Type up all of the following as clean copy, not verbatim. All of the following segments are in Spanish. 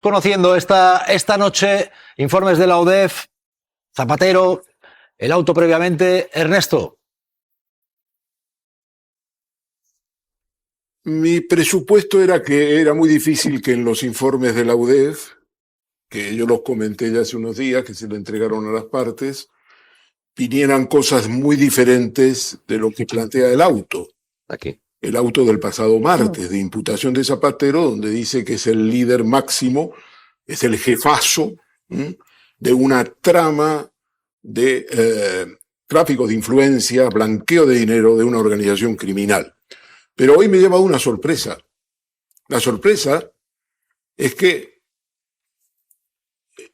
conociendo esta noche informes de la UDEF, Zapatero, el auto previamente. Ernesto. Mi presupuesto era que era muy difícil que en los informes de la UDEF, que yo los comenté ya hace unos días, que se le entregaron a las partes, vinieran cosas muy diferentes de lo que plantea el auto. Aquí. El auto del pasado martes, de imputación de Zapatero, donde dice que es el líder máximo, es el jefazo de una trama de tráfico de influencia, blanqueo de dinero de una organización criminal. Pero hoy me lleva una sorpresa. La sorpresa es que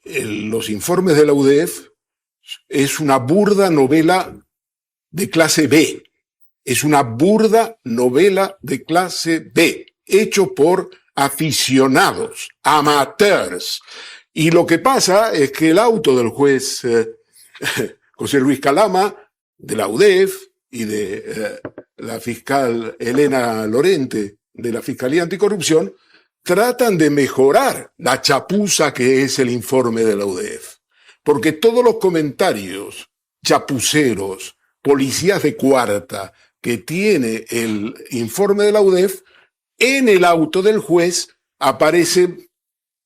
los informes de la UDEF es una burda novela de clase B. Es una burda novela de clase B, hecho por aficionados, amateurs. Y lo que pasa es que el auto del juez José Luis Calama, de la UDEF, y de la fiscal Elena Lorente, de la Fiscalía Anticorrupción, tratan de mejorar la chapuza que es el informe de la UDEF. Porque todos los comentarios chapuceros, policías de cuarta, que tiene el informe de la UDEF, en el auto del juez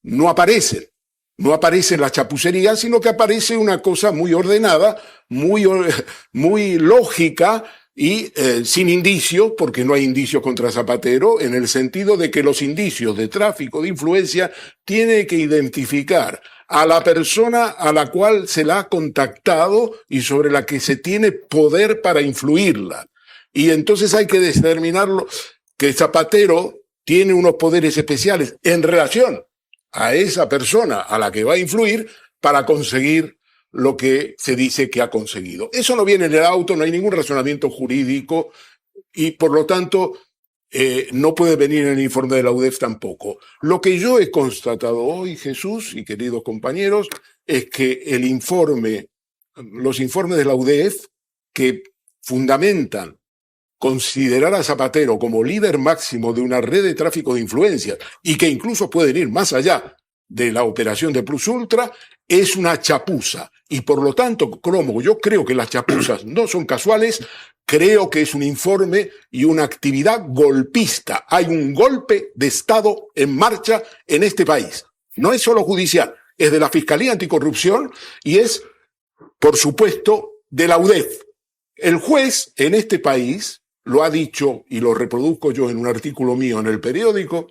no aparece la chapucería, sino que aparece una cosa muy ordenada, muy lógica y sin indicios, porque no hay indicios contra Zapatero, en el sentido de que los indicios de tráfico de influencia tiene que identificar a la persona a la cual se la ha contactado y sobre la que se tiene poder para influirla. Y entonces hay que determinarlo, que Zapatero tiene unos poderes especiales en relación a esa persona a la que va a influir para conseguir lo que se dice que ha conseguido. Eso no viene en el auto, no hay ningún razonamiento jurídico y por lo tanto no puede venir en el informe de la UDEF tampoco. Lo que yo he constatado hoy, Jesús y queridos compañeros, es que los informes de la UDEF que fundamentan considerar a Zapatero como líder máximo de una red de tráfico de influencias y que incluso pueden ir más allá de la operación de Plus Ultra, es una chapuza. Y por lo tanto, como yo creo que las chapuzas no son casuales, creo que es un informe y una actividad golpista. Hay un golpe de Estado en marcha en este país. No es solo judicial, es de la Fiscalía Anticorrupción y es, por supuesto, de la UDEF. El juez en este país lo ha dicho, y lo reproduzco yo en un artículo mío en el periódico,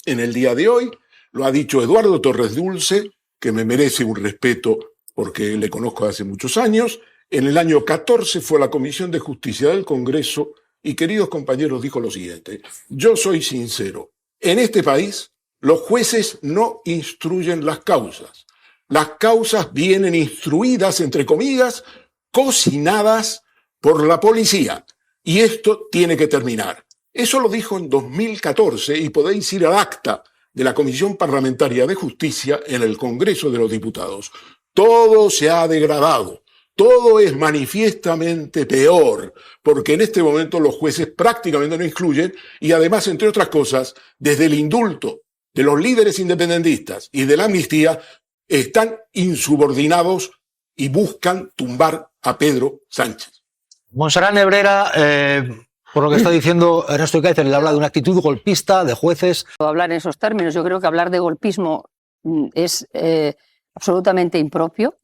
en el día de hoy, lo ha dicho Eduardo Torres Dulce, que me merece un respeto porque le conozco hace muchos años. En el año 14 fue a la Comisión de Justicia del Congreso y, queridos compañeros, dijo lo siguiente: yo soy sincero, en este país los jueces no instruyen las causas. Las causas vienen instruidas, entre comillas, cocinadas por la policía. Y esto tiene que terminar. Eso lo dijo en 2014 y podéis ir al acta de la Comisión Parlamentaria de Justicia en el Congreso de los Diputados. Todo se ha degradado. Todo es manifiestamente peor, porque en este momento los jueces prácticamente no incluyen y además, entre otras cosas, desde el indulto de los líderes independentistas y de la amnistía, están insubordinados y buscan tumbar a Pedro Sánchez. Monserrat Nebrera, por lo que está diciendo Ernesto Ekaizer, le habla de una actitud golpista de jueces. Hablar en esos términos, yo creo que hablar de golpismo es absolutamente impropio.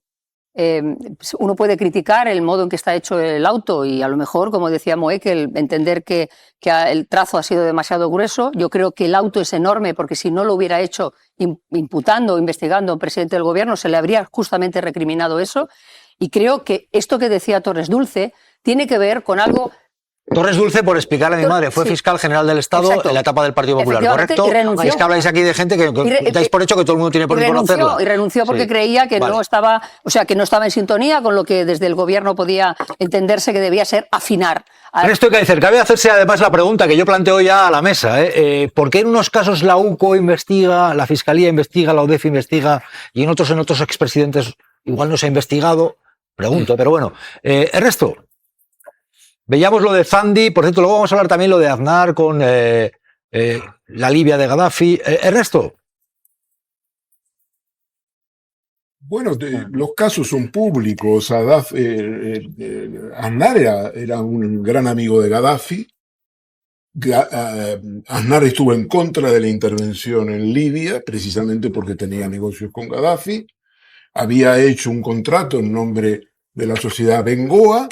Uno puede criticar el modo en que está hecho el auto y a lo mejor, como decía Moekel, entender que el trazo ha sido demasiado grueso. Yo creo que el auto es enorme porque si no lo hubiera hecho imputando o investigando a un presidente del gobierno se le habría justamente recriminado eso. Y creo que esto que decía Torres Dulce tiene que ver con algo... Torres Dulce, por explicarle a mi madre, fue fiscal general del Estado. Exacto. En la etapa del Partido Popular, ¿correcto? Es que habláis aquí de gente que dais por hecho que todo el mundo tiene por qué conocerla. Y renunció porque creía que no estaba, que no estaba en sintonía con lo que desde el gobierno podía entenderse que debía ser afinar. Esto hay que decir, cabe hacerse además la pregunta que yo planteo ya a la mesa, ¿por qué en unos casos la UCO investiga, la Fiscalía investiga, la UDEF investiga y en otros expresidentes igual no se ha investigado? Pregunto, pero bueno. Ernesto, veíamos lo de Zandi, por cierto, luego vamos a hablar también lo de Aznar con la Libia de Gaddafi. Ernesto, Bueno, los casos son públicos. Aznar era un gran amigo de Gaddafi. Aznar estuvo en contra de la intervención en Libia, precisamente porque tenía negocios con Gaddafi. Había hecho un contrato en nombre de la sociedad Bengoa,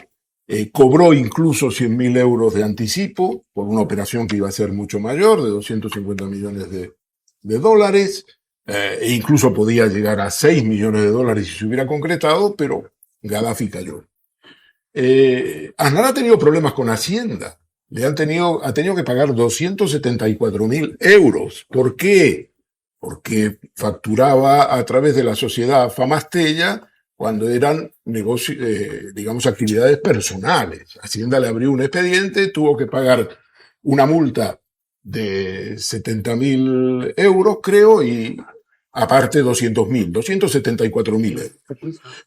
cobró incluso 100.000 euros de anticipo por una operación que iba a ser mucho mayor, de 250 millones de dólares, e incluso podía llegar a 6 millones de dólares si se hubiera concretado, pero Gaddafi cayó. Aznar ha tenido problemas con Hacienda. Ha tenido que pagar 274.000 euros. ¿Por qué? Porque facturaba a través de la sociedad Famastella cuando eran negocios, digamos, actividades personales. Hacienda le abrió un expediente, tuvo que pagar una multa de 70.000 euros, creo, y aparte 274.000 euros.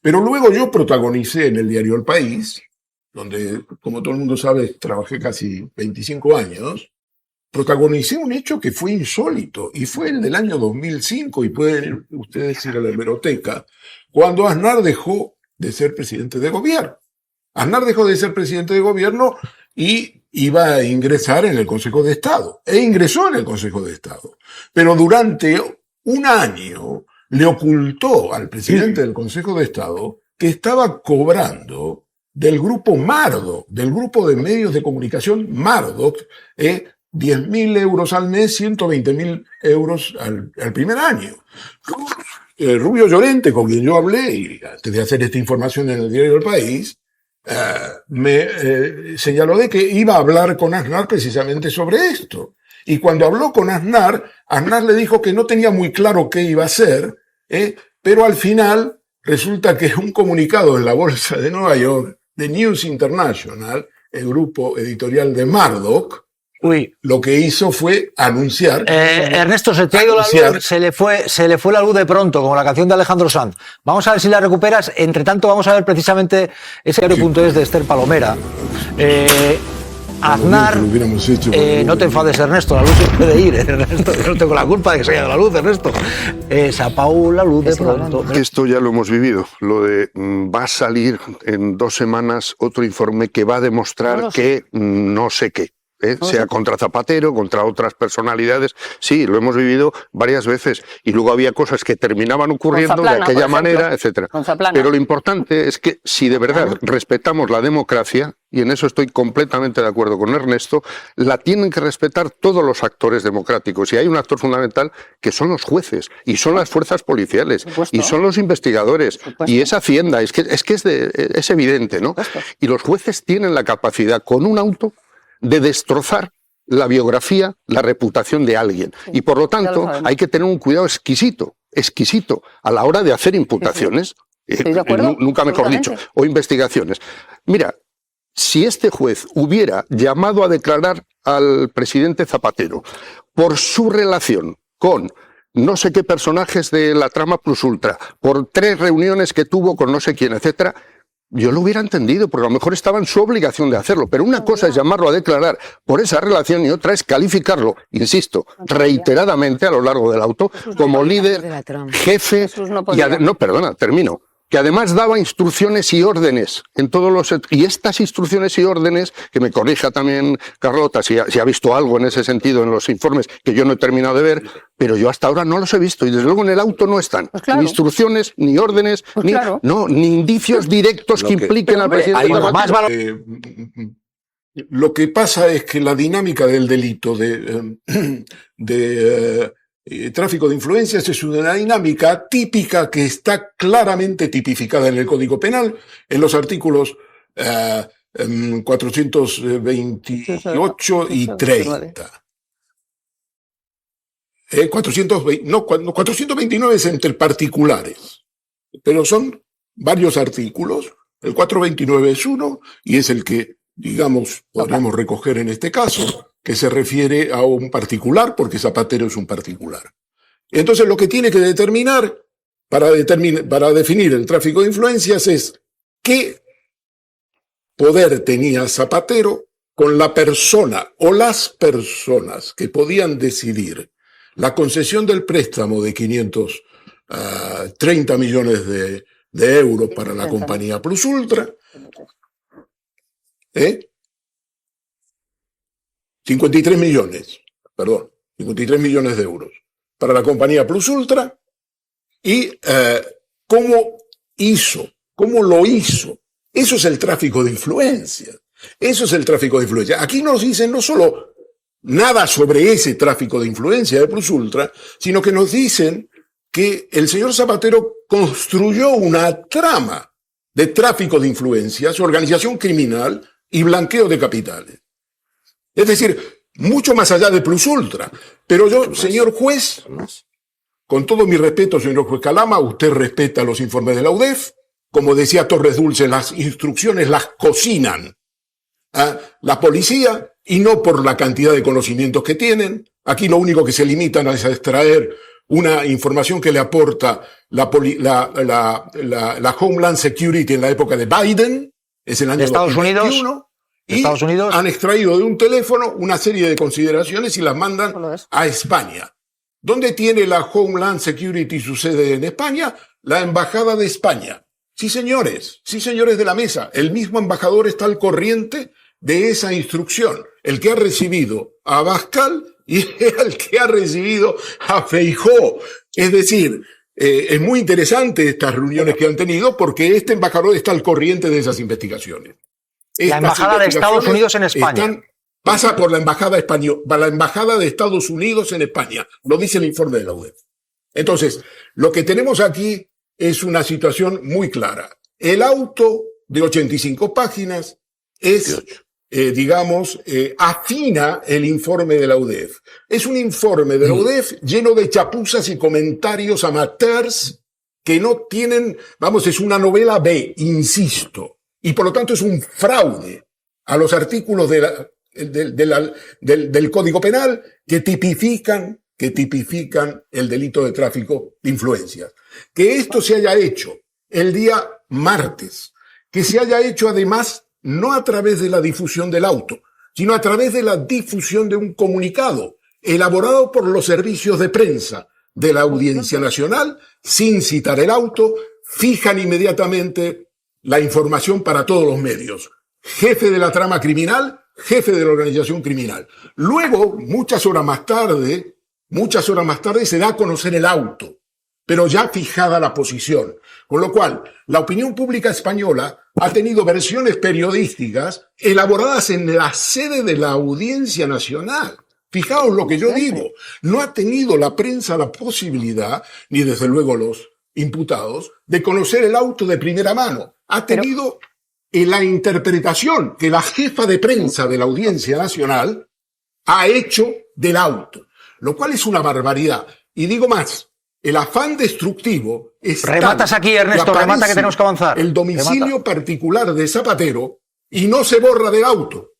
Pero luego yo protagonicé en el diario El País, donde, como todo el mundo sabe, trabajé casi 25 años, protagonicé un hecho que fue insólito, y fue el del año 2005, y pueden ustedes ir a la hemeroteca, cuando Aznar dejó de ser presidente de gobierno. Aznar dejó de ser presidente de gobierno y iba a ingresar en el Consejo de Estado, e ingresó en el Consejo de Estado. Pero durante un año le ocultó al presidente del Consejo de Estado que estaba cobrando del grupo Murdoch, del grupo de medios de comunicación Murdoch, 10.000 euros al mes, 120.000 euros al primer año. Rubio Llorente, con quien yo hablé, y antes de hacer esta información en el diario El País, me señaló de que iba a hablar con Aznar precisamente sobre esto. Y cuando habló con Aznar, Aznar le dijo que no tenía muy claro qué iba a hacer, pero al final resulta que un comunicado en la Bolsa de Nueva York, de News International, el grupo editorial de Murdoch, lo que hizo fue anunciar. Ernesto, se te ha ido la luz, se le fue la luz de pronto, como la canción de Alejandro Sanz. Vamos a ver si la recuperas. Entre tanto, vamos a ver precisamente ese diario.es de Esther Palomera. Aznar, no te enfades, Ernesto, la luz se puede ir, Ernesto, yo no tengo la culpa de que se haya ido la luz, Ernesto. Se apagó la luz de pronto. Esto ya lo hemos vivido, lo de va a salir en 2 semanas otro informe que va a demostrar que no sé qué. Sea contra Zapatero, contra otras personalidades. Sí, lo hemos vivido varias veces. Y luego había cosas que terminaban ocurriendo Zaplana, de aquella manera, etcétera. Pero lo importante es que si de verdad respetamos la democracia, y en eso estoy completamente de acuerdo con Ernesto, la tienen que respetar todos los actores democráticos. Y hay un actor fundamental que son los jueces, y son las fuerzas policiales, y son los investigadores, y es Hacienda. Es evidente, ¿no? Y los jueces tienen la capacidad, con un auto, de destrozar la biografía, la reputación de alguien. Y por lo tanto hay que tener un cuidado exquisito a la hora de hacer imputaciones, nunca mejor dicho, o investigaciones. Mira, si este juez hubiera llamado a declarar al presidente Zapatero por su relación con no sé qué personajes de la trama plus ultra, por 3 reuniones que tuvo con no sé quién, etcétera, yo lo hubiera entendido, porque a lo mejor estaba en su obligación de hacerlo, pero una cosa es llamarlo a declarar por esa relación y otra es calificarlo, insisto, reiteradamente a lo largo del auto, como líder, jefe, termino, que además daba instrucciones y órdenes en todos los... Y estas instrucciones y órdenes, que me corrija también Carlota, si ha visto algo en ese sentido en los informes que yo no he terminado de ver, pero yo hasta ahora no los he visto, y desde luego en el auto no están. Ni instrucciones, ni órdenes, ni indicios directos que impliquen al presidente. Lo que pasa es que la dinámica del delito de tráfico de influencias es una dinámica típica que está claramente tipificada en el Código Penal, en los artículos 428 y 30. 429 es entre particulares, pero son varios artículos. El 429 es uno y es el que, digamos, podríamos recoger en este caso, que se refiere a un particular, porque Zapatero es un particular. Entonces, lo que tiene que determinar para definir el tráfico de influencias es qué poder tenía Zapatero con la persona o las personas que podían decidir la concesión del préstamo de 500 30 millones de euros para la compañía Plus Ultra. 53 millones de euros para la compañía Plus Ultra. Y ¿cómo lo hizo? Eso es el tráfico de influencia. Aquí nos dicen no solo nada sobre ese tráfico de influencia de Plus Ultra, sino que nos dicen que el señor Zapatero construyó una trama de tráfico de influencias, organización criminal y blanqueo de capitales. Es decir, mucho más allá de Plus Ultra. Pero yo, señor juez, con todo mi respeto, señor juez Calama, usted respeta los informes de la UDEF. Como decía Torres Dulce, las instrucciones las cocinan la policía y no por la cantidad de conocimientos que tienen. Aquí lo único que se limitan es a extraer una información que le aporta la Homeland Security en la época de Biden, es el año 2021. Estados Unidos han extraído de un teléfono una serie de consideraciones y las mandan a España. ¿Dónde tiene la Homeland Security su sede en España? La Embajada de España. Sí, señores de la mesa. El mismo embajador está al corriente de esa instrucción. El que ha recibido a Abascal y el que ha recibido a Feijóo. Es decir, es muy interesante estas reuniones que han tenido porque este embajador está al corriente de esas investigaciones. La Embajada de Estados Unidos en España. Pasa por la Embajada de Estados Unidos en España. Lo dice el informe de la UDEF. Entonces, lo que tenemos aquí es una situación muy clara. El auto de 85 páginas es, afina el informe de la UDEF. Es un informe de la UDEF lleno de chapuzas y comentarios amateurs que no tienen, es una novela B, insisto. Y por lo tanto es un fraude a los artículos del Código Penal que tipifican el delito de tráfico de influencias. Que esto se haya hecho el día martes, que se haya hecho además no a través de la difusión del auto, sino a través de la difusión de un comunicado elaborado por los servicios de prensa de la Audiencia Nacional, sin citar el auto, fijan inmediatamente la información para todos los medios. Jefe de la trama criminal, jefe de la organización criminal. Luego, muchas horas más tarde se da a conocer el auto, pero ya fijada la posición. Con lo cual, la opinión pública española ha tenido versiones periodísticas elaboradas en la sede de la Audiencia Nacional. Fijaos lo que yo digo. No ha tenido la prensa la posibilidad, ni desde luego los imputados, de conocer el auto de primera mano. Ha tenido la interpretación que la jefa de prensa de la Audiencia Nacional ha hecho del auto, lo cual es una barbaridad. Y digo más, el afán destructivo es Rematas aquí, Ernesto, remata que tenemos que avanzar. El domicilio particular de Zapatero y no se borra del auto.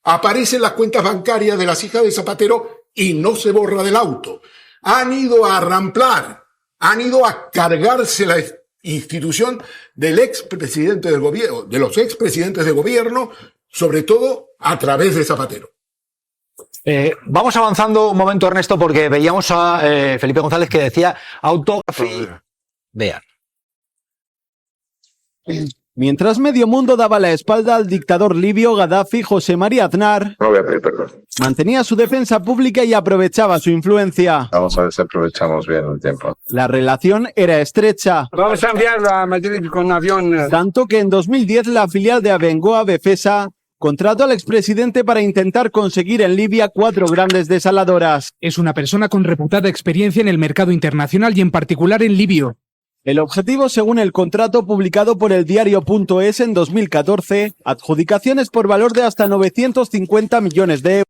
Aparecen las cuentas bancarias de las hijas de Zapatero y no se borra del auto. Han ido a ramplar, han ido a cargarse la institución del expresidente del gobierno, de los expresidentes de gobierno, sobre todo a través de Zapatero. Vamos avanzando un momento, Ernesto, porque veíamos a Felipe González que decía autography. Vean. Mientras medio mundo daba la espalda al dictador libio Gaddafi, José María Aznar no voy a pedir perdón. Mantenía su defensa pública y aprovechaba su influencia. Vamos a ver si aprovechamos bien el tiempo. La relación era estrecha. Vamos a enviarlo a Madrid con avión. Tanto que en 2010 la filial de Abengoa Befesa contrató al expresidente para intentar conseguir en Libia 4 grandes desaladoras. Es una persona con reputada experiencia en el mercado internacional y en particular en libio. El objetivo, según el contrato publicado por el diario.es en 2014, adjudicaciones por valor de hasta 950 millones de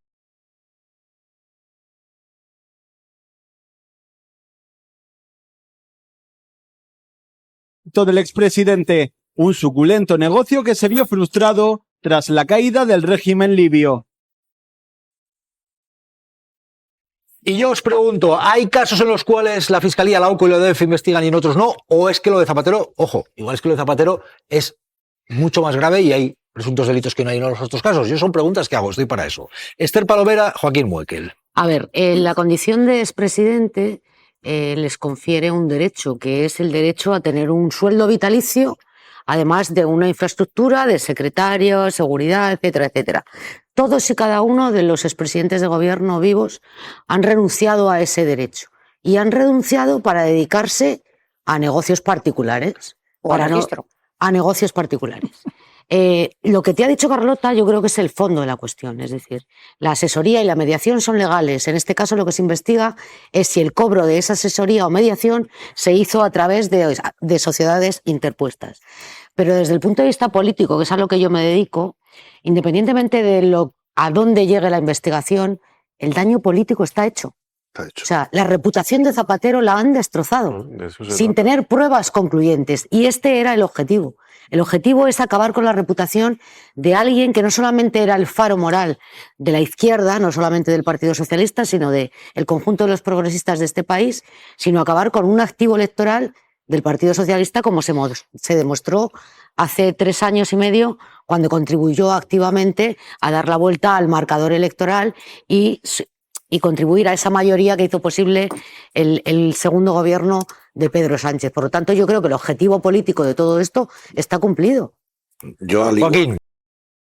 euros del expresidente, un suculento negocio que se vio frustrado tras la caída del régimen libio. Y yo os pregunto, ¿hay casos en los cuales la Fiscalía, la AUCO y la UDEF investigan y en otros no? ¿O es que lo de Zapatero, ojo, igual es que lo de Zapatero es mucho más grave y hay presuntos delitos que no hay en los otros casos? Yo son preguntas que hago, estoy para eso. Esther Palomera, Joaquín Muekel. A ver, la condición de expresidente les confiere un derecho, que es el derecho a tener un sueldo vitalicio, además de una infraestructura de secretarios, seguridad, etcétera, etcétera. Todos y cada uno de los expresidentes de gobierno vivos han renunciado a ese derecho y han renunciado para dedicarse a negocios particulares. O al registro. A negocios particulares. Lo que te ha dicho Carlota yo creo que es el fondo de la cuestión, es decir, la asesoría y la mediación son legales. En este caso lo que se investiga es si el cobro de esa asesoría o mediación se hizo a través de sociedades interpuestas. Pero desde el punto de vista político, que es a lo que yo me dedico, independientemente de a dónde llegue la investigación, el daño político está hecho. O sea, la reputación de Zapatero la han destrozado sin tener pruebas concluyentes. Y este era el objetivo. El objetivo es acabar con la reputación de alguien que no solamente era el faro moral de la izquierda, no solamente del Partido Socialista, sino del conjunto de los progresistas de este país, sino acabar con un activo electoral del Partido Socialista, como se demostró hace 3 años y medio, cuando contribuyó activamente a dar la vuelta al marcador electoral y contribuir a esa mayoría que hizo posible el segundo gobierno de Pedro Sánchez. Por lo tanto, yo creo que el objetivo político de todo esto está cumplido. Joaquín.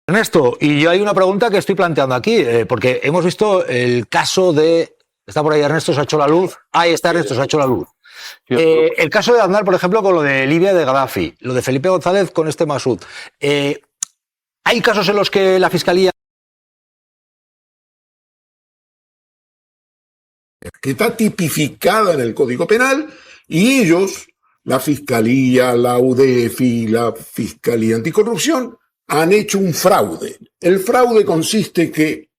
Ernesto, y yo hay una pregunta que estoy planteando aquí, porque hemos visto el caso de... Está por ahí Ernesto, se ha hecho la luz. Ahí está Ernesto, se ha hecho la luz. El caso de Aznar, por ejemplo, con lo de Libia de Gaddafi, lo de Felipe González con este Masud. ¿Hay casos en los que la Fiscalía... que está tipificada en el Código Penal, y ellos, la Fiscalía, la UDEF y la Fiscalía Anticorrupción, han hecho un fraude. El fraude consiste que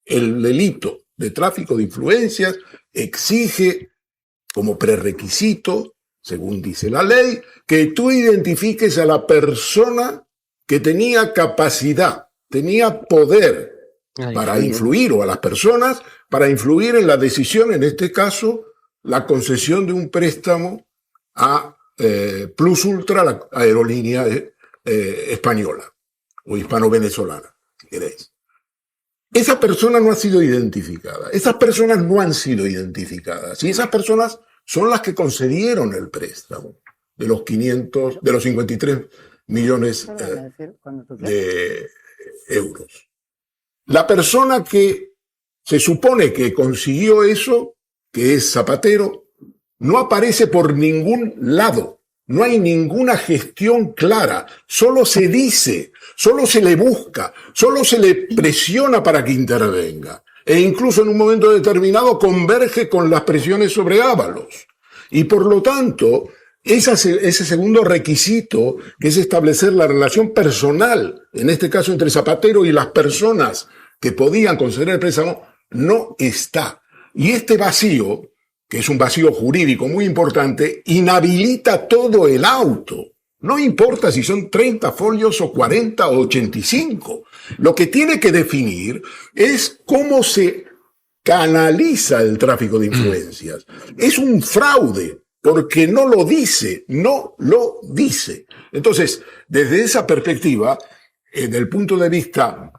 el delito de tráfico de influencias exige como prerequisito, según dice la ley, que tú identifiques a la persona que tenía capacidad, tenía poder para influir, o a las personas para influir en la decisión, en este caso, la concesión de un préstamo a Plus Ultra, la aerolínea española o hispano-venezolana, si queréis. Esa persona no ha sido identificada. Esas personas no han sido identificadas. Y esas personas son las que concedieron el préstamo de los 53 millones de euros. La persona que se supone que consiguió eso, que es Zapatero, no aparece por ningún lado. No hay ninguna gestión clara. Solo se dice, solo se le busca, solo se le presiona para que intervenga. E incluso en un momento determinado converge con las presiones sobre Ábalos. Y por lo tanto, ese segundo requisito, que es establecer la relación personal, en este caso entre Zapatero y las personas que podían conceder el préstamo, no está. Y este vacío, que es un vacío jurídico muy importante, inhabilita todo el auto. No importa si son 30 folios o 40 o 85. Lo que tiene que definir es cómo se canaliza el tráfico de influencias. Es un fraude, porque no lo dice. Entonces, desde esa perspectiva, desde el punto de vista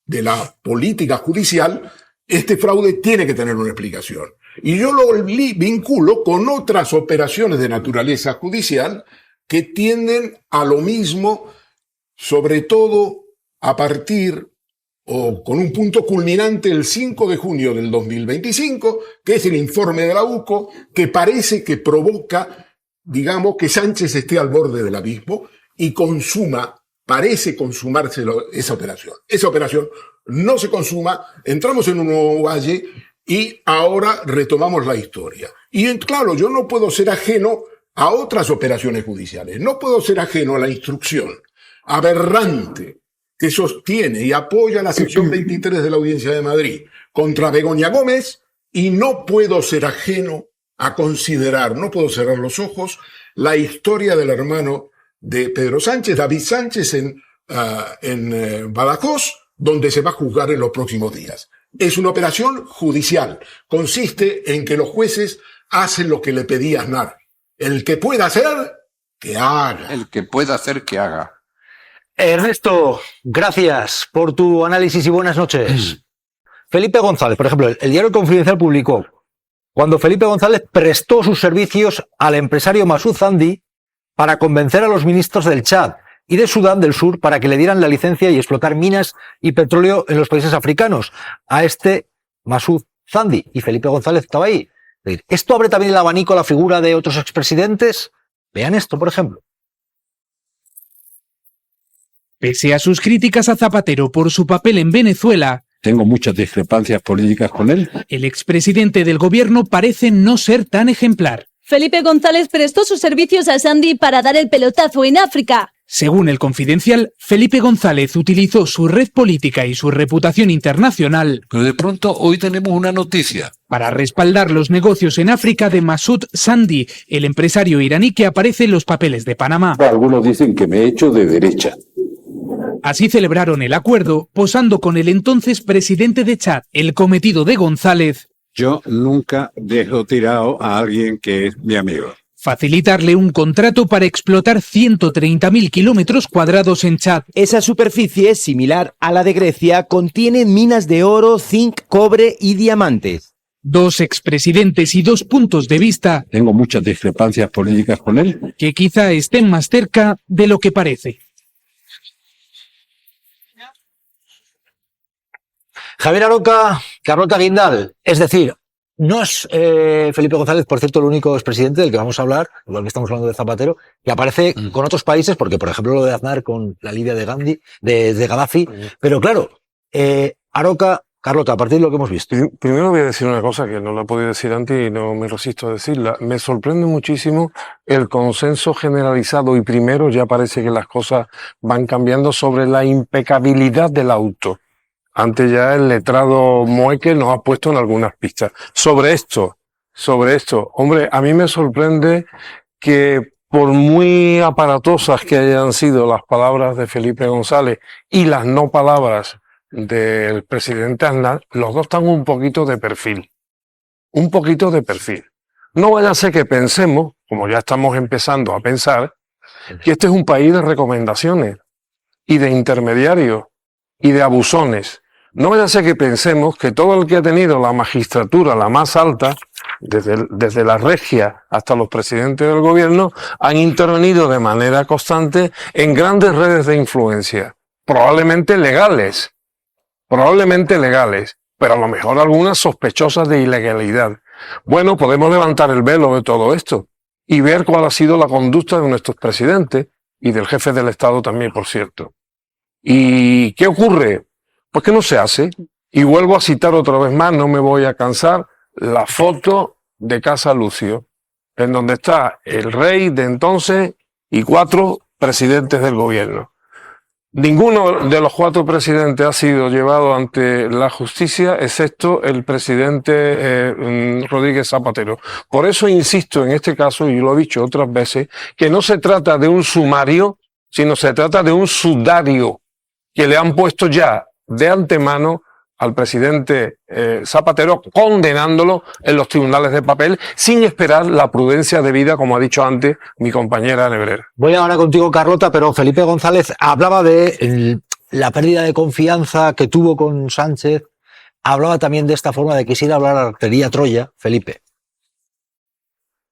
de la política judicial, este fraude tiene que tener una explicación. Y yo lo vinculo con otras operaciones de naturaleza judicial que tienden a lo mismo, sobre todo a partir o con un punto culminante el 5 de junio del 2025, que es el informe de la UCO, que parece que provoca, digamos, que Sánchez esté al borde del abismo y parece consumarse esa operación. Esa operación no se consuma, entramos en un nuevo valle y ahora retomamos la historia. Y claro, yo no puedo ser ajeno a otras operaciones judiciales, no puedo ser ajeno a la instrucción aberrante que sostiene y apoya la sección 23 de la Audiencia de Madrid contra Begoña Gómez, y no puedo ser ajeno a considerar, no puedo cerrar los ojos, la historia del hermano de Pedro Sánchez, David Sánchez, en Badajoz, donde se va a juzgar en los próximos días. Es una operación judicial. Consiste en que los jueces hacen lo que le pedía Aznar. El que pueda hacer, que haga. El que pueda hacer, que haga. Ernesto, gracias por tu análisis y buenas noches. Felipe González, por ejemplo, el diario Confidencial publicó cuando Felipe González prestó sus servicios al empresario Masoud Zandi para convencer a los ministros del Chad y de Sudán del Sur para que le dieran la licencia y explotar minas y petróleo en los países africanos. A este Masoud Zandi, y Felipe González estaba ahí. ¿Esto abre también el abanico a la figura de otros expresidentes? Vean esto, por ejemplo. Pese a sus críticas a Zapatero por su papel en Venezuela, tengo muchas discrepancias políticas con él. El expresidente del gobierno parece no ser tan ejemplar. Felipe González prestó sus servicios a Zandi para dar el pelotazo en África. Según El Confidencial, Felipe González utilizó su red política y su reputación internacional. Pero de pronto hoy tenemos una noticia. Para respaldar los negocios en África de Masoud Zandi, el empresario iraní que aparece en los papeles de Panamá. Algunos dicen que me he hecho de derecha. Así celebraron el acuerdo, posando con el entonces presidente de Chad. El cometido de González: yo nunca dejo tirado a alguien que es mi amigo. Facilitarle un contrato para explotar 130.000 kilómetros cuadrados en Chad. Esa superficie, similar a la de Grecia, contiene minas de oro, zinc, cobre y diamantes. Dos expresidentes y dos puntos de vista. Tengo muchas discrepancias políticas con él. Que quizá estén más cerca de lo que parece. Javier Aroca, Carlota Guindal, es decir, no es Felipe González, por cierto, el único expresidente del que vamos a hablar, igual que estamos hablando de Zapatero, que aparece con otros países, porque por ejemplo lo de Aznar con la Libia de Gandhi, de Gaddafi, pero claro, Aroca, Carlota, a partir de lo que hemos visto. Primero voy a decir una cosa que no la he podido decir antes y no me resisto a decirla. Me sorprende muchísimo el consenso generalizado y primero ya parece que las cosas van cambiando sobre la impecabilidad del auto. Antes ya el letrado Moekel nos ha puesto en algunas pistas. Sobre esto, hombre, a mí me sorprende que por muy aparatosas que hayan sido las palabras de Felipe González y las no palabras del presidente Aznar, los dos están un poquito de perfil. Un poquito de perfil. No vaya a ser que pensemos, como ya estamos empezando a pensar, que este es un país de recomendaciones y de intermediarios y de abusones. No vaya a ser que pensemos que todo el que ha tenido la magistratura, la más alta, desde la regia hasta los presidentes del gobierno, han intervenido de manera constante en grandes redes de influencia, probablemente legales, pero a lo mejor algunas sospechosas de ilegalidad. Bueno, podemos levantar el velo de todo esto y ver cuál ha sido la conducta de nuestros presidentes y del jefe del Estado también, por cierto. ¿Y qué ocurre? Pues que no se hace. Y vuelvo a citar otra vez más, no me voy a cansar, la foto de Casa Lucio, en donde está el rey de entonces y 4 presidentes del gobierno. Ninguno de los 4 presidentes ha sido llevado ante la justicia, excepto el presidente Rodríguez Zapatero. Por eso insisto en este caso, y lo he dicho otras veces, que no se trata de un sumario, sino se trata de un sudario que le han puesto ya de antemano al presidente Zapatero, condenándolo en los tribunales de papel, sin esperar la prudencia debida, como ha dicho antes mi compañera Nebrera. Voy ahora contigo, Carlota, pero Felipe González hablaba de la pérdida de confianza que tuvo con Sánchez, hablaba también de esta forma de que quisiera hablar a Artería Troya, Felipe.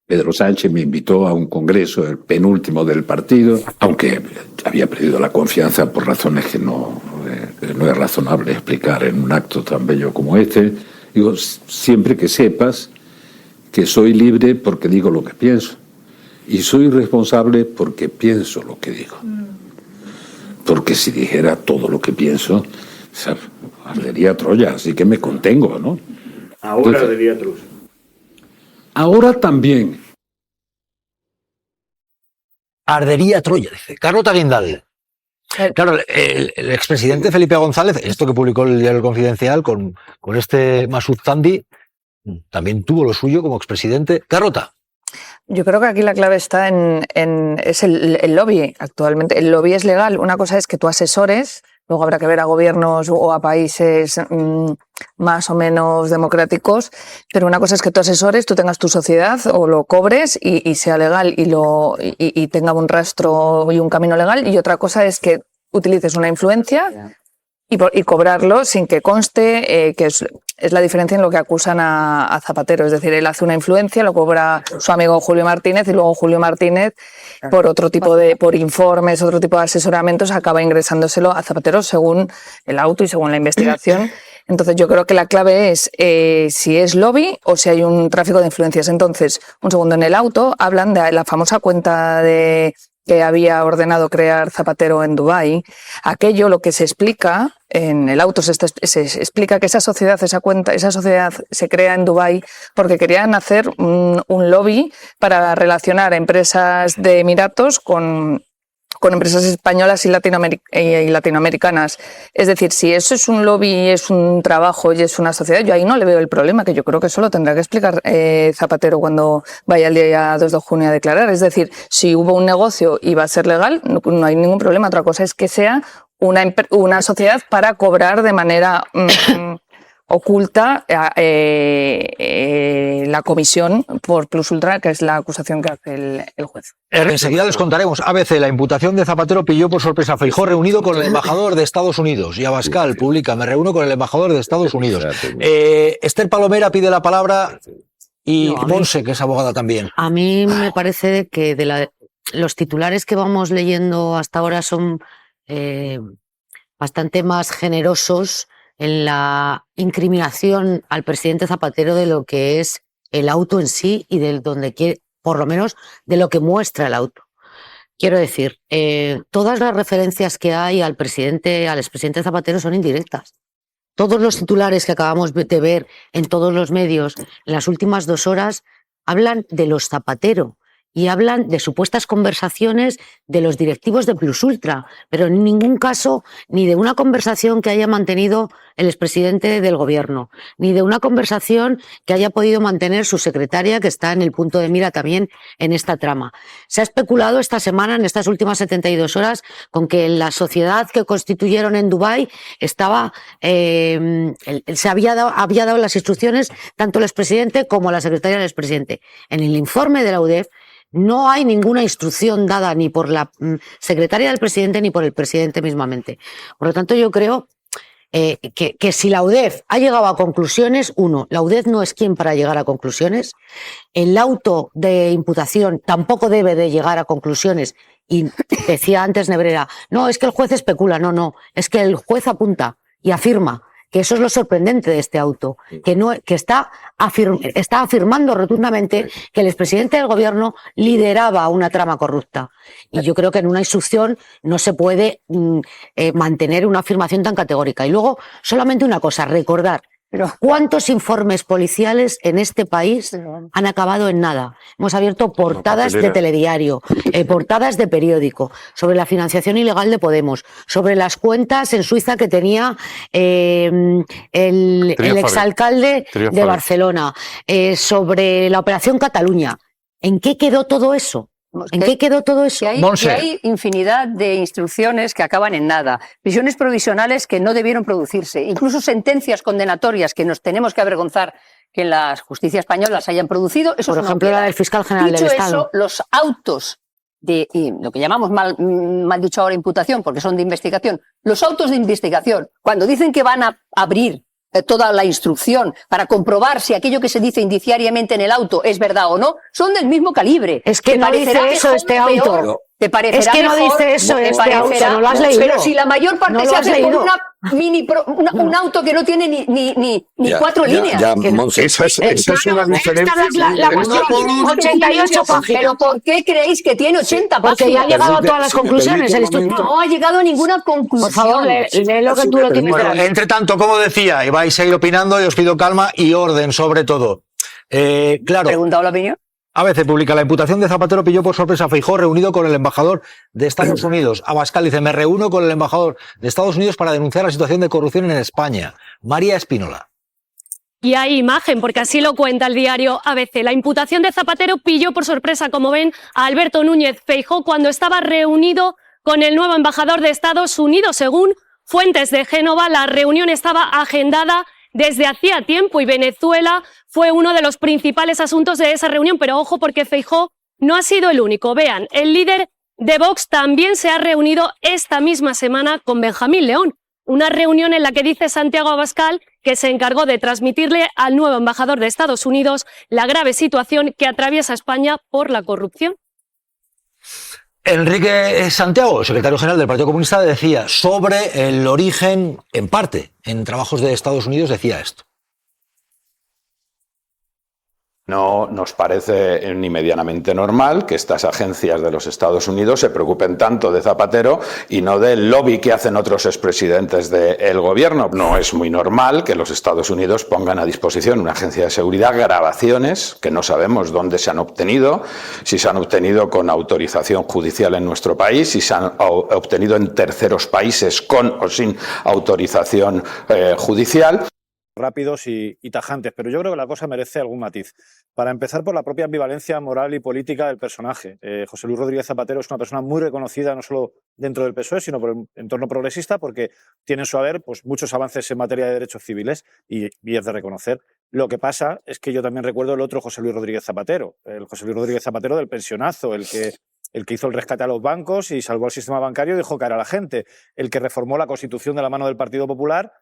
Pedro Sánchez me invitó a un congreso, el penúltimo del partido, aunque había perdido la confianza por razones que no es razonable explicar en un acto tan bello como este. Digo, siempre que sepas que soy libre porque digo lo que pienso y soy responsable porque pienso lo que digo. Porque si dijera todo lo que pienso, ardería Troya, así que me contengo, ¿no? Ahora ardería Troya. Ahora también. Ardería Troya, dice. Carlota Guindal. Claro, el expresidente Felipe González, esto que publicó el diario Confidencial con este Masoud Zandi, también tuvo lo suyo como expresidente. Carlota. Yo creo que aquí la clave está es el lobby actualmente. El lobby es legal. Una cosa es que tú asesores, luego habrá que ver a gobiernos o a países más o menos democráticos, pero una cosa es que tú asesores, tú tengas tu sociedad o lo cobres y sea legal y tenga un rastro y un camino legal, y otra cosa es que utilices una influencia y cobrarlo sin que conste, que es es la diferencia en lo que acusan a Zapatero. Es decir, él hace una influencia, lo cobra su amigo Julio Martínez y luego Julio Martínez, por otro tipo por informes, otro tipo de asesoramientos, acaba ingresándoselo a Zapatero según el auto y según la investigación. Entonces yo creo que la clave es si es lobby o si hay un tráfico de influencias. Entonces, un segundo, en el auto hablan de la famosa cuenta que había ordenado crear Zapatero en Dubái. Aquello, lo que se explica en el auto, se explica que esa sociedad se crea en Dubái porque querían hacer un lobby para relacionar empresas de Emiratos con empresas españolas y latinoamericanas. Es decir, si eso es un lobby, es un trabajo y es una sociedad, yo ahí no le veo el problema, que yo creo que eso lo tendrá que explicar Zapatero cuando vaya el día 2 de junio a declarar. Es decir, si hubo un negocio y va a ser legal, no hay ningún problema. Otra cosa es que sea una sociedad para cobrar de manera oculta la comisión por plus ultra, que es la acusación que hace el juez. Enseguida les contaremos. ABC, la imputación de Zapatero pilló por sorpresa a Feijóo reunido con el embajador de Estados Unidos. Y Abascal publica, me reúno con el embajador de Estados Unidos. Esther Palomera pide la palabra y Monse, que es abogada también. A mí me parece que los titulares que vamos leyendo hasta ahora son bastante más generosos en la incriminación al presidente Zapatero de lo que es el auto en sí y por lo menos de lo que muestra el auto. Quiero decir, todas las referencias que hay al expresidente Zapatero son indirectas. Todos los titulares que acabamos de ver en todos los medios en las últimas 2 horas hablan de los Zapatero y hablan de supuestas conversaciones de los directivos de Plus Ultra, pero en ningún caso ni de una conversación que haya mantenido el expresidente del gobierno, ni de una conversación que haya podido mantener su secretaria, que está en el punto de mira también en esta trama. Se ha especulado esta semana, en estas últimas 72 horas, con que la sociedad que constituyeron en Dubái había dado las instrucciones tanto el expresidente como la secretaria del expresidente. En el informe de la UDEF no hay ninguna instrucción dada ni por la secretaria del presidente ni por el presidente mismamente. Por lo tanto, yo creo que si la UDEF ha llegado a conclusiones, la UDEF no es quien para llegar a conclusiones, el auto de imputación tampoco debe de llegar a conclusiones, y decía antes Nebrera, no, es que el juez especula, no, es que el juez apunta y afirma, que eso es lo sorprendente de este auto, que está afirmando rotundamente que el expresidente del gobierno lideraba una trama corrupta. Y yo creo que en una instrucción no se puede mantener una afirmación tan categórica. Y luego, solamente una cosa, recordar, ¿cuántos informes policiales en este país han acabado en nada? Hemos abierto portadas de telediario, portadas de periódico, sobre la financiación ilegal de Podemos, sobre las cuentas en Suiza que tenía el exalcalde de Barcelona, sobre la Operación Cataluña. ¿En qué quedó todo eso? ¿En qué quedó todo eso? Y hay infinidad de instrucciones que acaban en nada, prisiones provisionales que no debieron producirse, incluso sentencias condenatorias que nos tenemos que avergonzar que en la justicia española las hayan producido. Eso por ejemplo, la del fiscal general del Estado. Dicho eso, los autos de lo que llamamos mal dicho ahora imputación, porque son de investigación, los autos de investigación, cuando dicen que van a abrir toda la instrucción para comprobar si aquello que se dice indiciariamente en el auto es verdad o no, son del mismo calibre. Es que no dice eso este auto. Te parecerá es que no mejor, dice eso este auto, no lo has leído. Pero si la mayor parte se hace por un auto que no tiene ni 4 líneas. Esa es una diferencia. La cuestión, 88 páginas. ¿Pero por qué creéis que tiene 80 páginas? Porque ya ha llegado a todas las conclusiones. No ha llegado a ninguna conclusión. Por favor, lee lo que tú lo tienes. Bueno, entre tanto, como decía, y vais a ir opinando y os pido calma y orden sobre todo. Claro. ¿Preguntado la opinión? ABC publica, la imputación de Zapatero pilló por sorpresa a Feijóo reunido con el embajador de Estados Unidos. Abascal dice, me reúno con el embajador de Estados Unidos para denunciar la situación de corrupción en España. María Espínola. Y hay imagen, porque así lo cuenta el diario ABC. La imputación de Zapatero pilló por sorpresa, como ven, a Alberto Núñez Feijóo cuando estaba reunido con el nuevo embajador de Estados Unidos. Según fuentes de Génova, la reunión estaba agendada desde hacía tiempo y Venezuela fue uno de los principales asuntos de esa reunión, pero ojo porque Feijóo no ha sido el único. Vean, el líder de Vox también se ha reunido esta misma semana con Benjamín León. Una reunión en la que dice Santiago Abascal que se encargó de transmitirle al nuevo embajador de Estados Unidos la grave situación que atraviesa España por la corrupción. Enrique Santiago, secretario general del Partido Comunista, decía sobre el origen, en parte, en trabajos de Estados Unidos, decía esto. No nos parece ni medianamente normal que estas agencias de los Estados Unidos se preocupen tanto de Zapatero y no del lobby que hacen otros expresidentes del gobierno. No es muy normal que los Estados Unidos pongan a disposición una agencia de seguridad grabaciones que no sabemos dónde se han obtenido, si se han obtenido con autorización judicial en nuestro país, si se han obtenido en terceros países con o sin autorización judicial. Rápidos y tajantes, pero yo creo que la cosa merece algún matiz. Para empezar, por la propia ambivalencia moral y política del personaje. José Luis Rodríguez Zapatero es una persona muy reconocida no solo dentro del PSOE, sino por el entorno progresista, porque tiene en su haber pues, muchos avances en materia de derechos civiles y es de reconocer. Lo que pasa es que yo también recuerdo el otro José Luis Rodríguez Zapatero, el José Luis Rodríguez Zapatero del pensionazo, el que hizo el rescate a los bancos y salvó al sistema bancario y dejó caer a la gente, el que reformó la Constitución de la mano del Partido Popular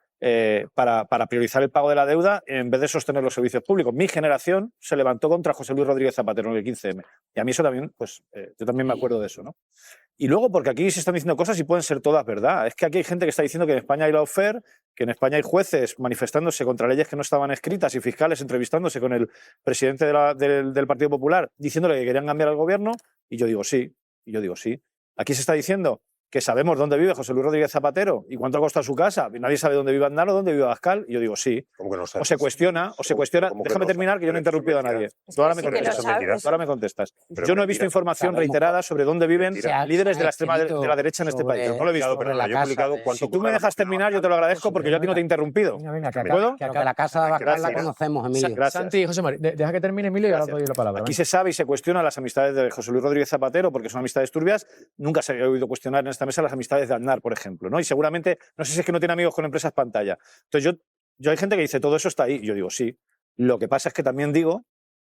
para priorizar el pago de la deuda en vez de sostener los servicios públicos. Mi generación se levantó contra José Luis Rodríguez Zapatero en el 15M. Y a mí eso también, pues yo también me acuerdo de eso, ¿no? Y luego, porque aquí se están diciendo cosas y pueden ser todas verdad. Es que aquí hay gente que está diciendo que en España hay lawfare, que en España hay jueces manifestándose contra leyes que no estaban escritas y fiscales entrevistándose con el presidente del Partido Popular diciéndole que querían cambiar el gobierno. Y yo digo sí. Aquí se está diciendo que sabemos dónde vive José Luis Rodríguez Zapatero y cuánto ha costado su casa. Nadie sabe dónde vive Aznar o dónde vive Abascal. Y yo digo sí. ¿Cómo que no sabes? O se cuestiona. Déjame terminar, que yo no he interrumpido a nadie. Tú ahora me contestas. Yo no he visto información reiterada sobre dónde viven líderes de la extrema de la derecha en este país. No lo he visto. Si tú me dejas terminar, yo te lo agradezco porque yo a ti no te he interrumpido. ¿Puedo? Que la casa de Abascal la conocemos, Emilio. Santi, José María, deja que termine Emilio y ahora doy la palabra. Aquí se sabe y se cuestiona las amistades de José Luis Rodríguez Zapatero porque son amistades turbias. Nunca se había oído cuestionar en esta mesa las amistades de Aznar, por ejemplo, ¿no? Y seguramente, no sé si es que no tiene amigos con empresas pantalla. Entonces yo hay gente que dice, todo eso está ahí. Y yo digo, sí. Lo que pasa es que también digo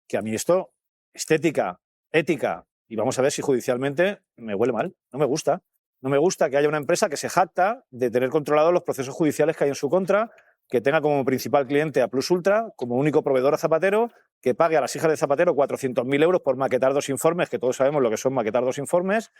que a mí esto, estética, ética, y vamos a ver si judicialmente me huele mal. No me gusta. No me gusta que haya una empresa que se jacta de tener controlados los procesos judiciales que hay en su contra, que tenga como principal cliente a Plus Ultra, como único proveedor a Zapatero, que pague a las hijas de Zapatero 400.000 euros por maquetar 2 informes, que todos sabemos lo que son maquetar 2 informes,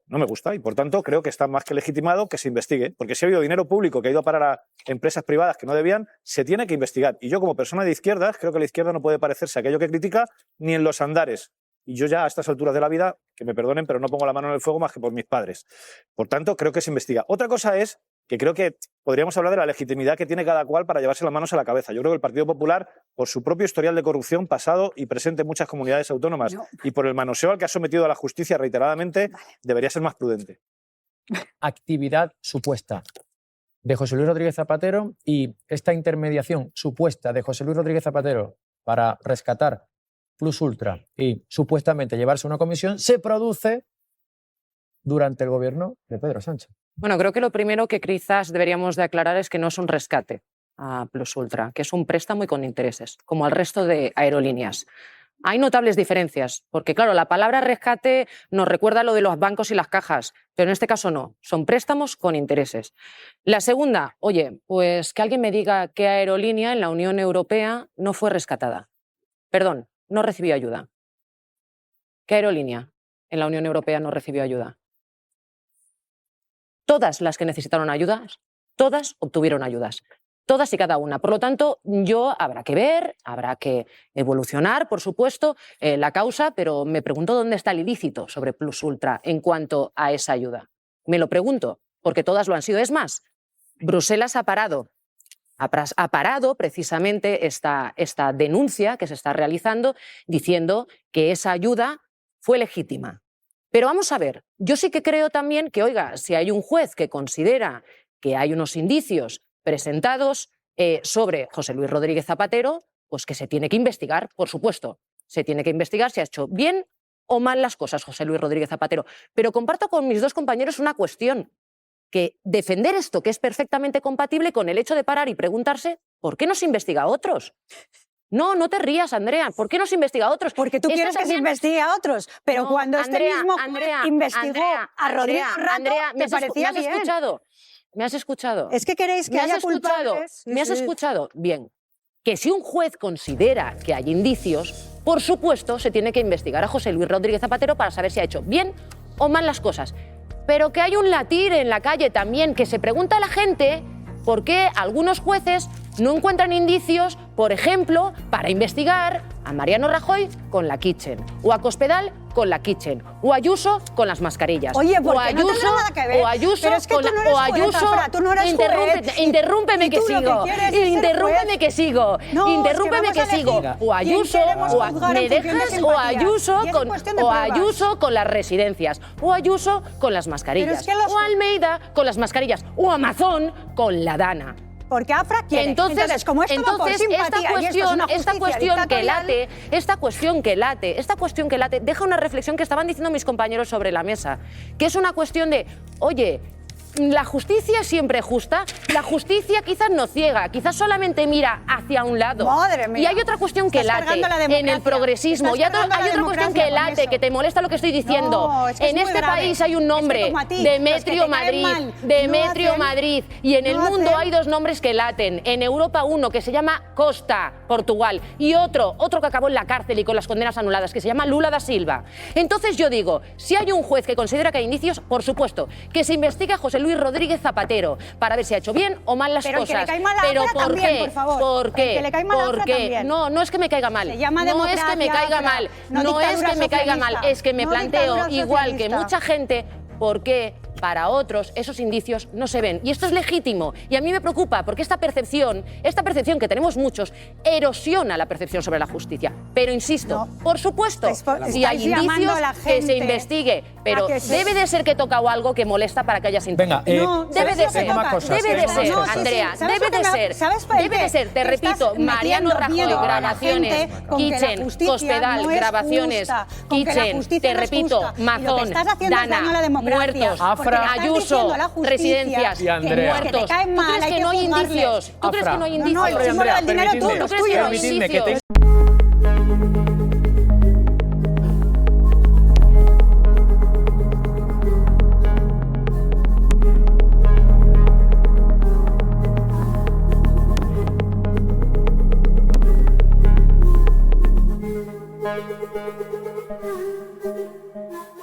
no me gusta. Y por tanto creo que está más que legitimado que se investigue, porque si ha habido dinero público que ha ido a parar a empresas privadas que no debían, se tiene que investigar. Y yo como persona de izquierdas, creo que la izquierda no puede parecerse a aquello que critica ni en los andares. Y yo ya a estas alturas de la vida, que me perdonen, pero no pongo la mano en el fuego más que por mis padres. Por tanto, creo que se investiga. Otra cosa es que creo que podríamos hablar de la legitimidad que tiene cada cual para llevarse las manos a la cabeza. Yo creo que el Partido Popular, por su propio historial de corrupción pasado y presente en muchas comunidades autónomas y por el manoseo al que ha sometido a la justicia reiteradamente, debería ser más prudente. Actividad supuesta de José Luis Rodríguez Zapatero y esta intermediación supuesta de José Luis Rodríguez Zapatero para rescatar Plus Ultra y supuestamente llevarse una comisión se produce durante el gobierno de Pedro Sánchez. Bueno, creo que lo primero que quizás deberíamos de aclarar es que no es un rescate a Plus Ultra, que es un préstamo y con intereses, como al resto de aerolíneas. Hay notables diferencias, porque claro, la palabra rescate nos recuerda lo de los bancos y las cajas, pero en este caso no, son préstamos con intereses. La segunda, oye, pues que alguien me diga qué aerolínea en la Unión Europea no fue rescatada. Perdón, no recibió ayuda. ¿Qué aerolínea en la Unión Europea no recibió ayuda? Todas las que necesitaron ayudas, todas obtuvieron ayudas. Todas y cada una. Por lo tanto, habrá que ver, habrá que evolucionar, por supuesto, la causa, pero me pregunto dónde está el ilícito sobre Plus Ultra en cuanto a esa ayuda. Me lo pregunto, porque todas lo han sido. Es más, Bruselas ha parado precisamente esta denuncia que se está realizando diciendo que esa ayuda fue legítima. Pero vamos a ver, yo sí que creo también que, oiga, si hay un juez que considera que hay unos indicios presentados sobre José Luis Rodríguez Zapatero, pues que se tiene que investigar, por supuesto. Se tiene que investigar si ha hecho bien o mal las cosas José Luis Rodríguez Zapatero. Pero comparto con mis dos compañeros una cuestión, que defender esto, que es perfectamente compatible con el hecho de parar y preguntarse ¿por qué no se investiga a otros? No te rías, Andrea. ¿Por qué no se investiga a otros? Porque tú quieres que se investigue a otros. Pero no, cuando Andrea, este mismo juez investigó a Rodríguez Rato, Andrea, ¿te parecía bien? ¿Me has escuchado? ¿Me has escuchado? Es que queréis que ¿Me has haya escuchado? culpables. ¿Me has Sí. escuchado? Bien. Que si un juez considera que hay indicios, por supuesto, se tiene que investigar a José Luis Rodríguez Zapatero para saber si ha hecho bien o mal las cosas. Pero que hay un latir en la calle también, que se pregunta a la gente por qué algunos jueces no encuentran indicios, por ejemplo, para investigar a Mariano Rajoy con la Kitchen, o a Cospedal con la Kitchen, o a Ayuso con las mascarillas. Oye, porque o a no tendrá nada que ver. O Ayuso Pero es que con tú no la, eres o juez, Ayuso, Zafra, tú no eres juez. interrúmpeme Y que tú lo que sigo. quieres es ser Interrúmpeme juez. que sigo. No, Interrúmpeme es que que vamos a sigo. elegir O Ayuso, quién queremos o juzgar ¿me en función de dejas? O simpatías. Ayuso Y es con cuestión de o pruebas. Ayuso con las residencias, o Ayuso con las mascarillas, Pero es que o Almeida con las mascarillas, o Amazon con la Dana. Porque AFRA quiere. Entonces, como esto va por simpatía esta y esto es cuestión, una esta justicia cuestión que dictatorial, late, esta cuestión que late, deja una reflexión que estaban diciendo mis compañeros sobre la mesa, que es una cuestión de, oye, la justicia es siempre justa, la justicia quizás no ciega, quizás solamente mira hacia un lado. Madre mía. Y hay otra cuestión que Estás late cargando la en el democracia. progresismo, Estás y hay cargando la otra cuestión que democracia con late, eso. que te molesta lo que estoy diciendo. No, es que es En muy este grave. país hay un Es que nombre, como a ti, Demetrio los que te caen Madrid, mal Demetrio no hacen, Madrid, y en el no mundo hacen. hay dos nombres que laten. En Europa uno que se llama Costa, Portugal, y otro que acabó en la cárcel y con las condenas anuladas, que se llama Lula da Silva. Entonces yo digo, si hay un juez que considera que hay indicios, por supuesto, que se investigue a José Luis Rodríguez Zapatero para ver si ha hecho bien o mal las Pero el que cosas. le cae mal a Pero Afra ¿por también, qué? por favor. ¿Por qué? El que le cae mal a ¿Por Afra qué? también. No es que me caiga mal. Se llama no es que me democracia, caiga Afra, mal. no No es dictadura que me caiga mal. socialista. Es que me No planteo, dictadura igual que socialista. mucha gente, por qué para otros esos indicios no se ven. Y esto es legítimo. Y a mí me preocupa porque esta percepción que tenemos muchos, erosiona la percepción sobre la justicia. Pero insisto, por supuesto, si hay estáis llamando indicios, a la que gente se investigue. Pero a que se- debe de ser que he tocado algo que molesta para que haya síntesis. Venga, No, debe ¿sabes de lo que ser. toca? Debe de ser, No, sí, sí. Andrea. ¿Sabes Debe lo que de me- ser. ¿sabes por Debe qué? de ser. Te Que repito, estás Mariano metiendo Rajoy, miedo a la grabaciones, gente con que la Kitchen, justicia Cospedal, no es grabaciones, justa, con que la Kitchen, justicia te no es repito, justa. Y lo que Mazón, estás haciendo es Dana, daño a la democracia, muertos, porque le estás Ayuso, diciendo a la justicia residencias, Y Andrea. que te muertos. cae ¿Tú mal, crees hay que que no hay juzgarles. indicios? ¿Tú crees que no hay Afra. indicios? No, el símbolo del dinero permitidme, tuyo, es tuyo. permitidme que Indicios.